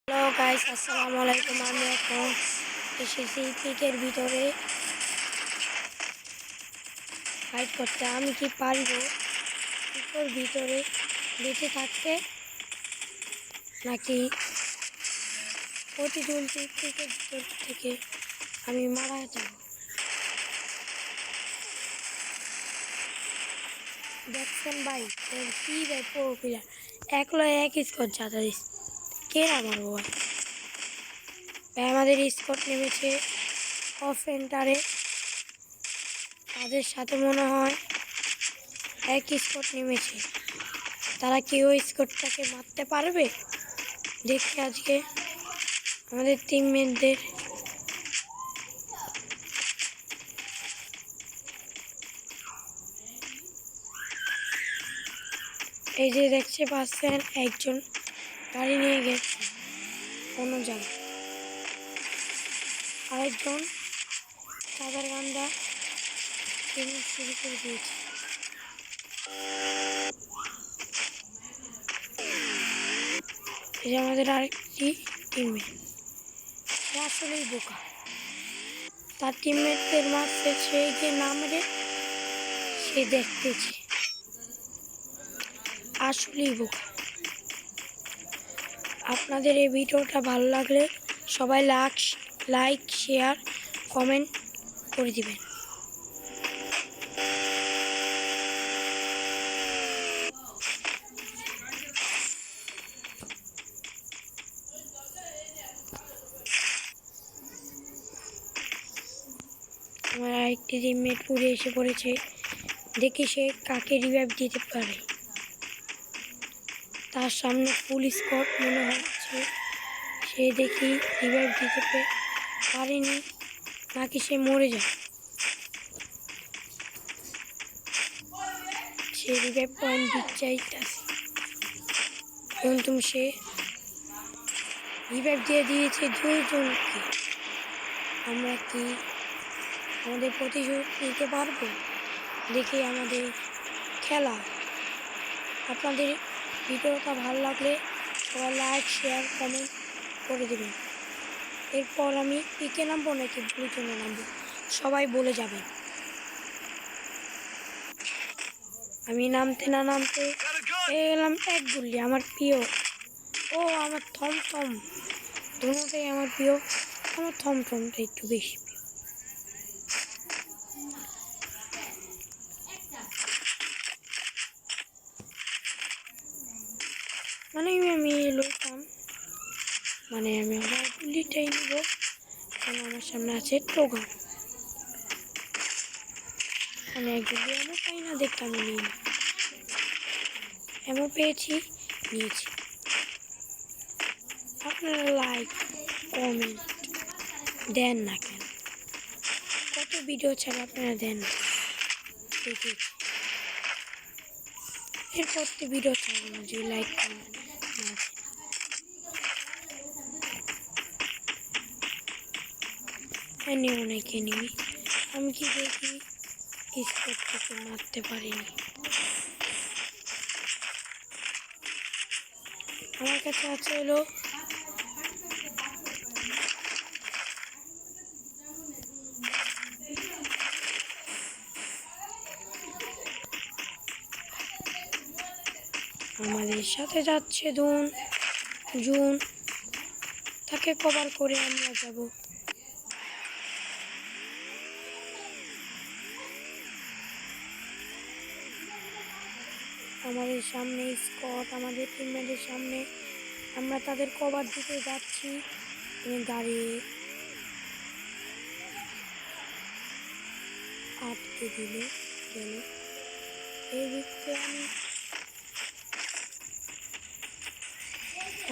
Hello guys, আসসালামু আলাইকুম। আমি এখন এসেছি পিকের ভিতরে ফাইট করতে। আমি কি পারবো পিকের ভিতরে বেঁচে থাকতে, নাকি প্রতিদিন পিকের ভিতর থেকে আমি মারা যাব? দেখছেন ভাই, কি ভাই প্রো প্লেয়ার একলো এক স্কোর যাতা দিস, কে না মারবো ভাই? আমাদের স্কোর নেমেছে অফ এন্টারে, তাদের সাথে মনে হয় এক স্কোর নেমেছে। তারা কি ওই স্কোরটাকে মারতে পারবে? দেখি আজকে আমাদের টিমমেটদের। এই যে দেখতে পাচ্ছেন, একজন গাড়ি নিয়ে গেছে অন্য জায়গায়, আরেকজন সাদার গান্দা শুরু করে দিয়েছে। এই যে আমাদের আরেকটি টিমমেট, সে আসলেই বোকা। তার টিমমেটদের মাঝে সে যে না মেরে সে দেখতেছে, আসলেই বোকা। আপনাদের এই ভিডিওটা ভালো লাগলে সবাই লাইক শেয়ার কমেন্ট করে দিবেন। আমার আরেকটি টিমমেট উড়ে এসে পড়েছে, দেখি সে কাকে রিভাইভ দিতে পারে। তার সামনে ফুল স্কোয়াড মনে হচ্ছে, সে দেখি রিভাইভ দিতে পারেনি, নাকি সে মরে যায়। সে রিভাইভ পয়েন্ট দিতে চাইতেছে, কিন্তু সে রিভাইভ দিয়ে দিয়েছে দুজনকে। আমরা কি আমাদের প্রতিশোধ নিতে পারবো? দেখি আমাদের খেলা। আপনাদের ভিডিওটা ভালো লাগলে সবাই লাইক শেয়ার কমেন্ট করে দেবেন। এরপর আমি পিকে নামবো নাকি ভুলের জন্য নামবো, সবাই বলে যাবেন। আমি নামতে না নামতে এলাম এক গুল্লি, আমার প্রিয়। ও আমার থমথম, দুটোটাই আমার প্রিয়। আমার থমথমটা একটু বেশি প্রিয়। মানে আমি লইতাম, মানে আমি আমার গুলিটাই নিব, কারণ আমার সামনে আছে টোগান। মানে গুলি আমি পাই না দেখতে আমি নিই না, এমন পেয়েছি নিয়েছি। আপনারা লাইক কমেন্ট দেন না কেন? কত ভিডিও ছাড়া আপনারা দেন না, দেখি এরপর তো ভিডিও ছাড়বো না যদি লাইক কমেন্ট না দেন। এনে অনেক এনিমি, আমি কি দেখি স্কোর থেকে মারতে পারিনি। আমার কাছে আছে হলো আমাদের সাথে যাচ্ছে জুন, তাকে কভার করে আমরা যাব। আমাদের সামনে স্কট, আমাদের টিমমেটের সামনে, আমরা তাদের কভার দিতে যাচ্ছি। গাড়ি আটকে দিল গেল। এই দিকতে আমি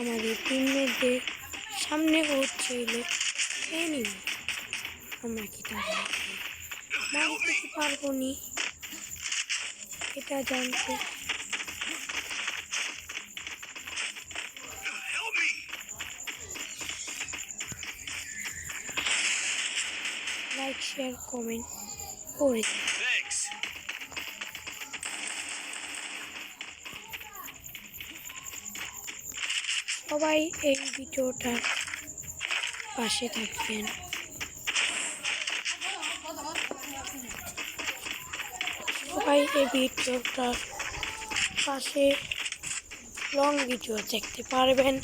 আমাদের টিমমেটদের সামনে হচ্ছিল এনিমি, আমরা কি তাদের মারতে পারবো নি এটা জানতে। লাইক শেয়ার কমেন্ট করে সবাই এই ভিডিওটার পাশে থাকবেন। সবাই এই ভিডিওটার পাশে লং ভিডিও দেখতে পারবেন।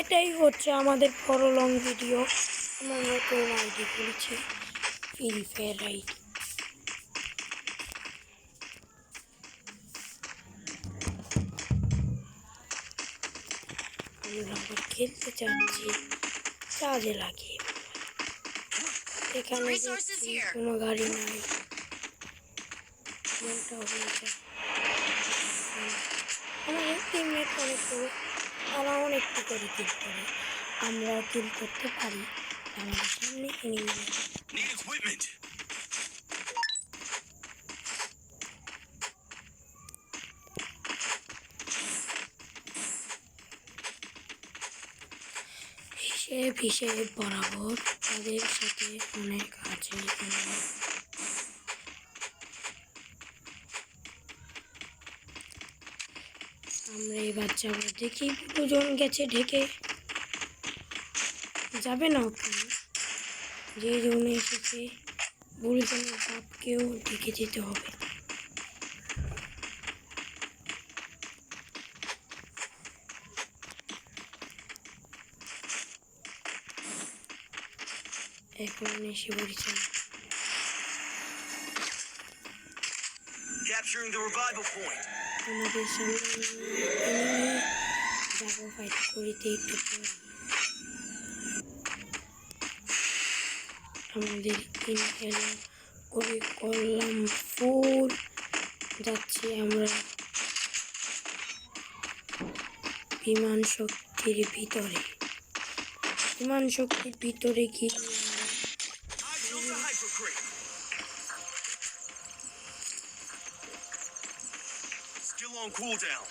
এটাই হচ্ছে আমাদের বড় লং ভিডিও। আমরা নতুন আইডি খুলেছি, ফ্রি ফায়ার আইডি। আমরা আবার খেলতে চাচ্ছি চার্জে লাগিয়ে। এখানে কোনো গাড়ি নাই, মনটা হয়ে যায়। আমাদের টিমমেট অনেক করে, তারা অনেকটু করে কিল করে, আমরাও কিল করতে পারি। আমাদের সামনে এনিমি হিসেব বরাবর তাদের সাথে অনেক আছে। আমরা এবার যাবো, দেখি দুজন গেছে ঢেকে যাবে না। যে জন্য এসেছে বুলজনের বাপকেও ঢেকে যেতে হবে। এখন এসে পড়েছে আমাদের সামনে যাবো ফাইট করিতে একটু পরে। আমাদের ইনহেল করে করলাম ফুল। যাচ্ছি আমরা বিমান শক্তির ভিতরে। বিমান শক্তির ভিতরে গিয়ে on cooldown.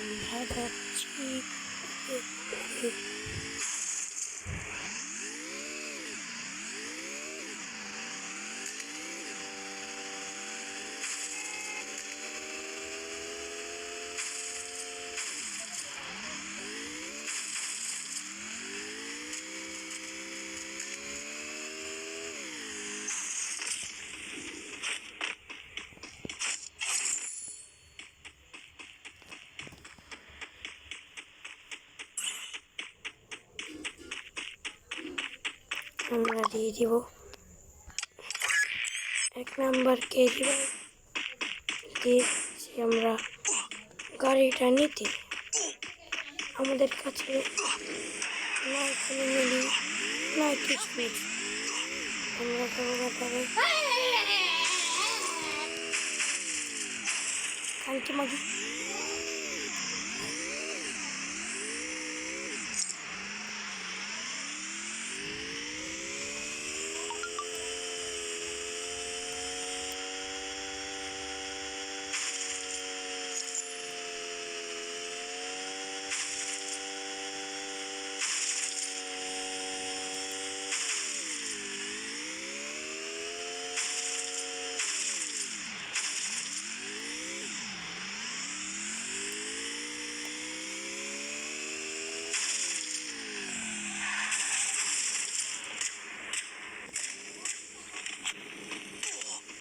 আমরা যাচ্ছি আমরা দিয়ে দিব 1 নাম্বার কেজি দিয়েছি আমরা গাড়িটা নিতে। আমাদের কাছে না কোনো মিলি না কিছু নেই। আমরা সবাই কালকে মাঝে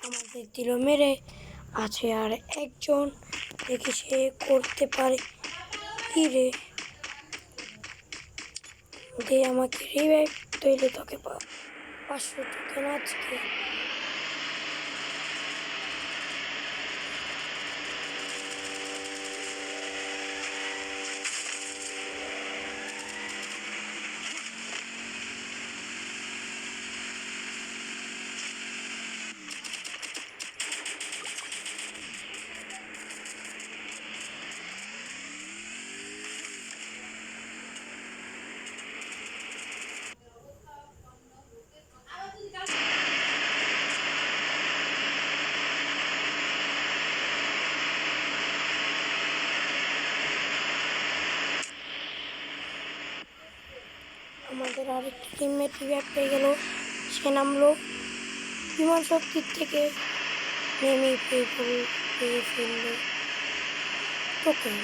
আমাদের দিল মেরে আছে। আর একজন দেখি সে করতে পারে কি রে, দে আমাকে রিভাইভ, তৈলে তোকে 500 টোকেন আজকে। আমাদের আরেকটা টিমমেট রিভাইভ পেয়ে গেল। সে নামলো বিমান শক্তির থেকে, নেমে পেয়ে ফেললো টোকেন।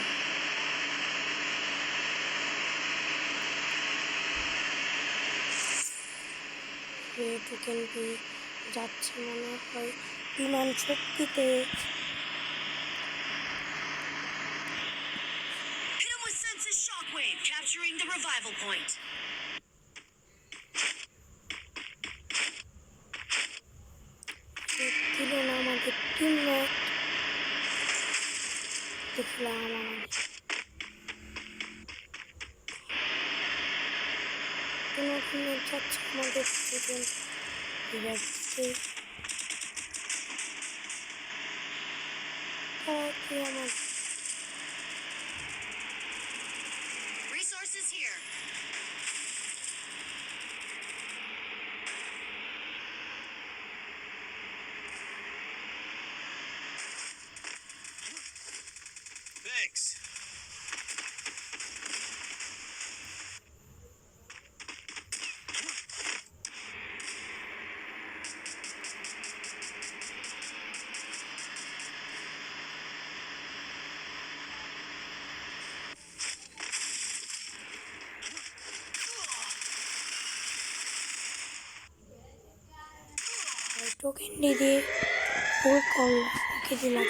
সে টোকেন পেয়ে যাচ্ছে মনে হয় বিমান শক্তিতে। Hit him with Sense's shockwave, capturing the revival point. দিল না আমাদের টিমমেট। দেখলাম আমাদের টিমমেট যাচ্ছে আমাদের দুজন রিভাইভ দিতে। তারা কি আমার Resources here. Thanks. টোকেন দিয়ে ফুল কল ওকে দিলাম।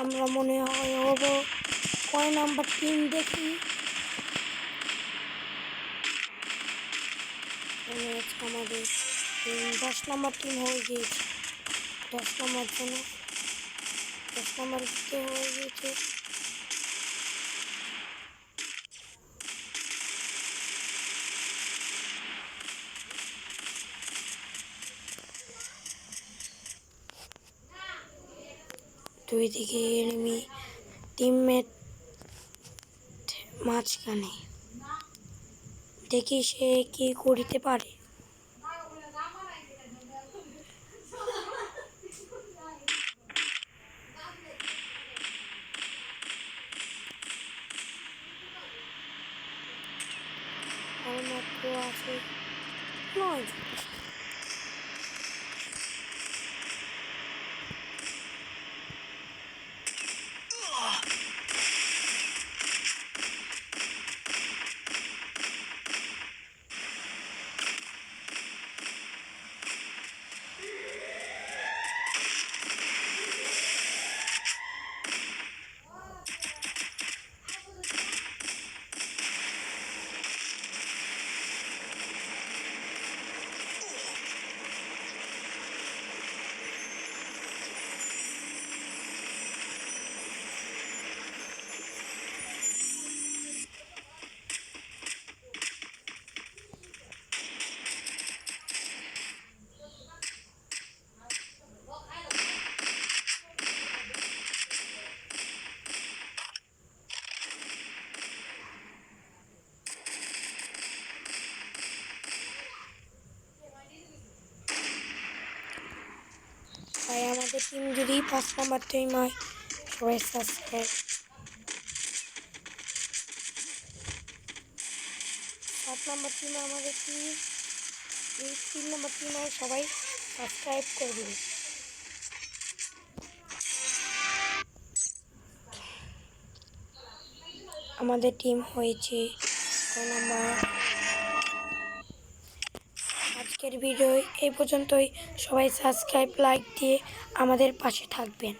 আমরা মনে হয় হব কয় নাম্বার টিম দেখি। আমাদের 10 নম্বর টিম হয়ে গিয়েছে। 10 নম্বর জন্য 10 নম্বর দিতে হয়ে গিয়েছে। দুই দিকে এনিমি টিমমেট মাঝখানে, দেখি সে কি করিতে পারে। আর মাত্র আছে 9 জন। তাই আমাদের টিম যদি 5 নম্বর টিম হয়, সবাই সাবস্ক্রাইব। 7 নম্বর টিম আমাদের টিম, এই 3 নম্বর টিম হয়, সবাই সাবস্ক্রাইব করে দিবে। আমাদের টিম হয়েছে কয় নাম্বার। আজকের ভিডিও এই পর্যন্তই। সবাই সাবস্ক্রাইব লাইক দিয়ে আমাদের পাশে থাকবেন।